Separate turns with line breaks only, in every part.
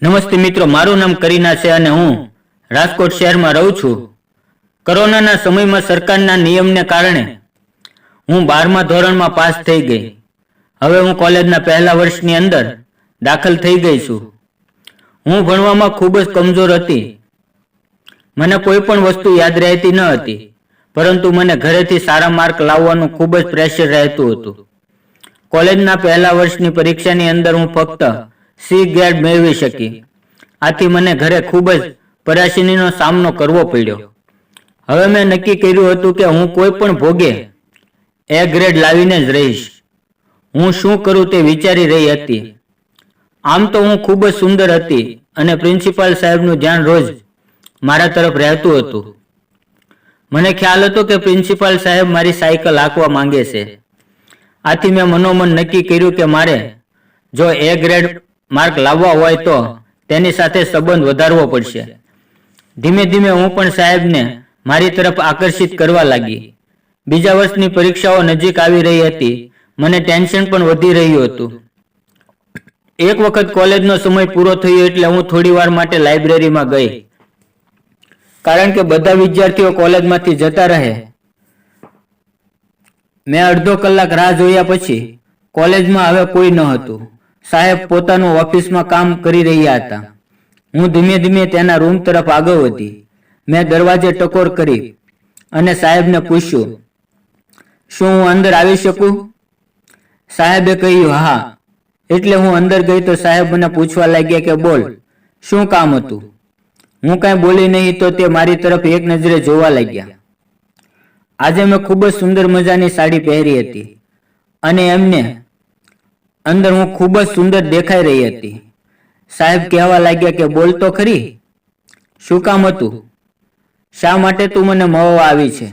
નમસ્તે મિત્રો, મારું નામ કરીના છે અને હું રાજકોટ શહેરમાં રહું છું. કોરોનાના સમયમાં સરકારના નિયમને કારણે હું 12મા ધોરણમાં પાસ થઈ ગઈ. હવે હું કોલેજના પહેલા વર્ષની અંદર દાખલ થઈ ગઈ છું. હું ભણવામાં ખૂબ જ કમજોર હતી. મને કોઈ પણ વસ્તુ યાદ રહેતી ન હતી, પરંતુ મને ઘરેથી સારા માર્ક લાવવાનું ખૂબ જ પ્રેશર રહેતું હતું. કોલેજના પહેલા વર્ષની પરીક્ષાની અંદર હું ફક્ત સી ગ્રેડ મેળવી શકી. આથી મને ઘરે ખૂબ જ પરેશાનીનો સામનો કરવો પડ્યો. હવે મેં નક્કી કર્યું હતું કે હું કોઈ પણ ભોગે એ ગ્રેડ લાવીને જ રહીશ. હું શું કરું તે વિચારી રહી હતી. આમ તો હું ખૂબ જ સુંદર હતી અને પ્રિન્સિપાલ સાહેબનું ધ્યાન રોજ મારા તરફ રહેતું હતું. મને ખ્યાલ હતો કે પ્રિન્સિપાલ સાહેબ મારી સાયકલ હાંકવા માંગે છે. આથી મેં મનોમન નક્કી કર્યું કે મારે જો એ ગ્રેડ માર્ક લાવવા હોય તો તેની સાથે સંબંધ વધારવો પડશે. ધીમે ધીમે હું પણ સાહેબને મારી તરફ આકર્ષિત કરવા લાગી. બીજા વર્ષની પરીક્ષાઓ નજીક આવી રહી હતી. મને ટેન્શન પણ વધી રહ્યું હતું. એક વખત કોલેજનો સમય પૂરો થયો એટલે હું થોડી વાર માટે લાઇબ્રેરીમાં ગઈ. કારણ કે બધા વિદ્યાર્થીઓ કોલેજમાંથી જતા રહે. મેં અડધો કલાક રાહ જોયા પછી કોલેજમાં હવે કોઈ ન હતું. સાહેબ પોતાનું ઓફિસમાં કામ કરી રહ્યા હતા. હું ધીમે ધીમે તેના રૂમ તરફ આગળ વધી. મેં દરવાજે ટકોર કરી અને સાહેબને પૂછ્યું, શું હું અંદર આવી શકું? સાહેબે કહ્યું, હા. એટલે હું અંદર ગઈ તો સાહેબ મને પૂછવા લાગ્યા કે બોલ, શું કામ હતું? હું કાંઈ બોલી નહીં તો તે મારી તરફ એક નજરે જોવા લાગ્યા. આજે મેં ખૂબ જ સુંદર મજાની સાડી પહેરી હતી અને એમને અંદર હું ખૂબ જ સુંદર દેખાઈ રહી હતી. સાહેબ કહેવા લાગ્યા કે બોલ તો ખરી, શું કામ હતું? શા માટે તું મને મળવા આવી છે?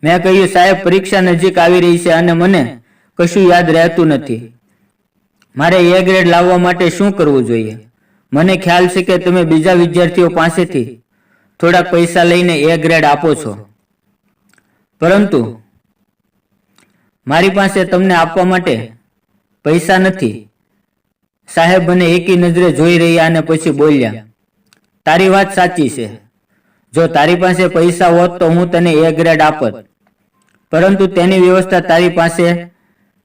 મેં કહ્યું, સાહેબ પરીક્ષા નજીક આવી રહી છે અને મને કશું યાદ રહેતું નથી. મારે એ ગ્રેડ લાવવા માટે શું કરવું જોઈએ? મને ખ્યાલ છે કે તમે બીજા વિદ્યાર્થીઓ પાસેથી થોડાક પૈસા લઈને એ ગ્રેડ આપો છો, પરંતુ મારી પાસે તમને આપવા માટે પૈસા નથી. સાહેબ મને એકી નજરે જોઈ રહ્યા અને પછી બોલ્યા, તારી વાત સાચી છે. જો તારી પાસે પૈસા હોત તો હું તને એ ગ્રેડ આપત, પરંતુ તેની વ્યવસ્થા તારી પાસે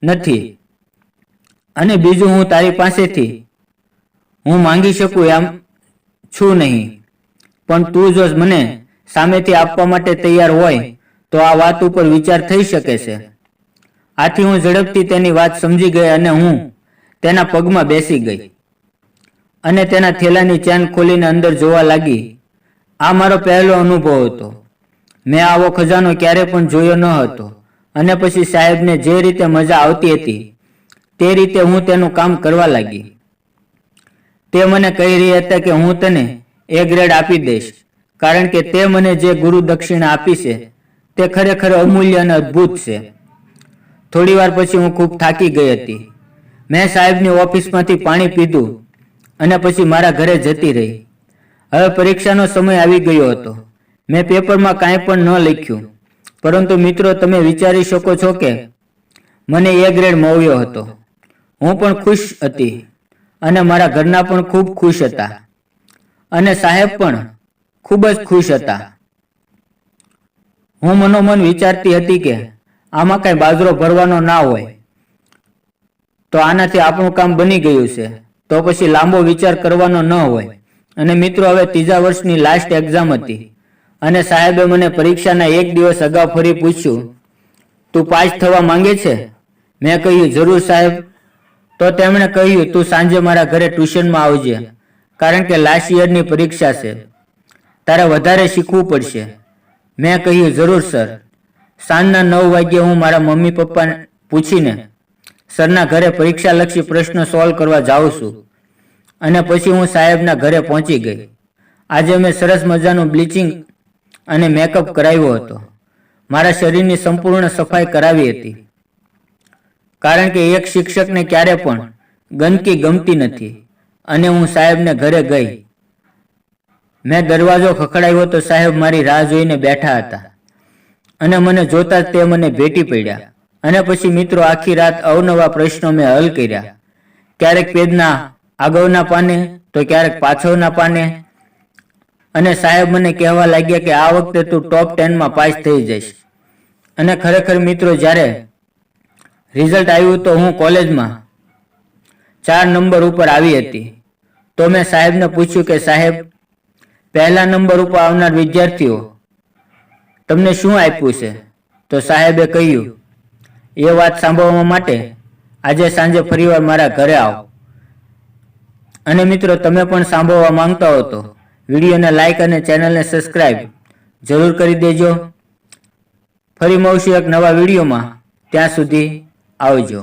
નથી. અને બીજું, હું તારી પાસેથી હું માંગી શકું એમ છું નહીં. પણ તું જો મને સામેથી આપવા માટે તૈયાર હોય તો આ વાત ઉપર વિચાર થઈ શકે છે. આથી હું ઝડપથી તેની વાત સમજી ગઈ અને હું તેના પગમાં બેસી ગઈ અને તેના થેલાની ચેન ખોલીને અંદર જોવા લાગી. આ મારો પહેલો અનુભવ હતો. મેં આવો ખજાનો ક્યારે પણ જોયો ન હતો. અને પછી સાહેબને જે રીતે મજા આવતી હતી તે રીતે હું તેનું કામ કરવા લાગી. તે મને કહી રહ્યા હતા કે હું તને એ ગ્રેડ આપી દઈશ, કારણ કે તે મને જે ગુરુ દક્ષિણા આપી છે તે ખરેખર અમૂલ્ય અને અદ્ભુત છે. થોડી વાર પછી હું ખૂબ થાકી ગઈ હતી. મેં સાહેબની ઓફિસમાંથી પાણી પીધું અને પછી મારા ઘરે જતી રહી. હવે પરીક્ષાનો સમય આવી ગયો હતો. મેં પેપરમાં કાંઈ પણ ન લખ્યું, પરંતુ મિત્રો, તમે વિચારી શકો છો કે મને એ ગ્રેડ મળ્યો હતો. હું પણ ખુશ હતી અને મારા ઘરના પણ ખૂબ ખુશ હતા અને સાહેબ પણ ખૂબ જ ખુશ હતા. હું મનોમન વિચારતી હતી કે આમાં કાંઈ બાજરો ભરવાનો ના હોય તો આનાથી આપણું કામ બની ગયું છે, તો પછી લાંબો વિચાર કરવાનો ન હોય. અને મિત્રો, હવે ત્રીજા વર્ષની લાસ્ટ એક્ઝામ હતી અને સાહેબે મને પરીક્ષાના એક દિવસ અગાઉ ફરી પૂછ્યું, તું પાસ થવા માંગે છે? મેં કહ્યું, જરૂર સાહેબ. તો તેમણે કહ્યું, તું સાંજે મારા ઘરે ટ્યુશનમાં આવજે, કારણ કે લાસ્ટ યરની પરીક્ષા છે. તારે વધારે શીખવું પડશે. મેં કહ્યું, જરૂર સર. સાંજના 9 વાગ્યે હું મારા મમ્મી પપ્પાને પૂછીને સરના ઘરે પરીક્ષાલક્ષી પ્રશ્ન સોલ્વ કરવા જાઉં છું. અને પછી હું સાહેબના ઘરે પહોંચી ગઈ. આજે મેં સરસ મજાનું બ્લીચિંગ અને મેકઅપ કરાવ્યો હતો. મારા શરીરની સંપૂર્ણ સફાઈ કરાવી હતી, કારણ કે એક શિક્ષકને ક્યારે પણ ગંદકી ગમતી નથી. અને હું સાહેબને ઘરે ગઈ. મેં દરવાજો ખખડાવ્યો તો સાહેબ મારી રાહ જોઈને બેઠા હતા અને મને જોતા જ તે મને ભેટી પડ્યા. અને પછી મિત્રો, આખી રાત અવનવા પ્રશ્નો મેં હલ કર્યા. ક્યારેક પેજના આગળના પાને તો ક્યારેક પાછળના પાને, અને સાહેબ મને કહેવા લાગ્યા કે આ વખતે તું ટોપ 10માં પાસ થઈ જઈશ. અને ખરેખર મિત્રો, જ્યારે રિઝલ્ટ આવ્યું તો હું કોલેજમાં 4 નંબર ઉપર આવી હતી. તો મેં સાહેબને પૂછ્યું કે સાહેબ, પહેલા નંબર ઉપર આવનાર વિદ્યાર્થીઓ તમને શું આપ્યું છે? તો સાહેબે કહ્યું, એ વાત સાંભળવા માટે આજે સાંજે ફરીવાર મારા ઘરે આવો. અને મિત્રો, તમે પણ સાંભળવા માંગતા હો તો વિડીયોને લાઈક અને ચેનલને સબસ્ક્રાઇબ જરૂર કરી દેજો. ફરી મળશું એક નવા વિડીયોમાં. ત્યાં સુધી આવજો.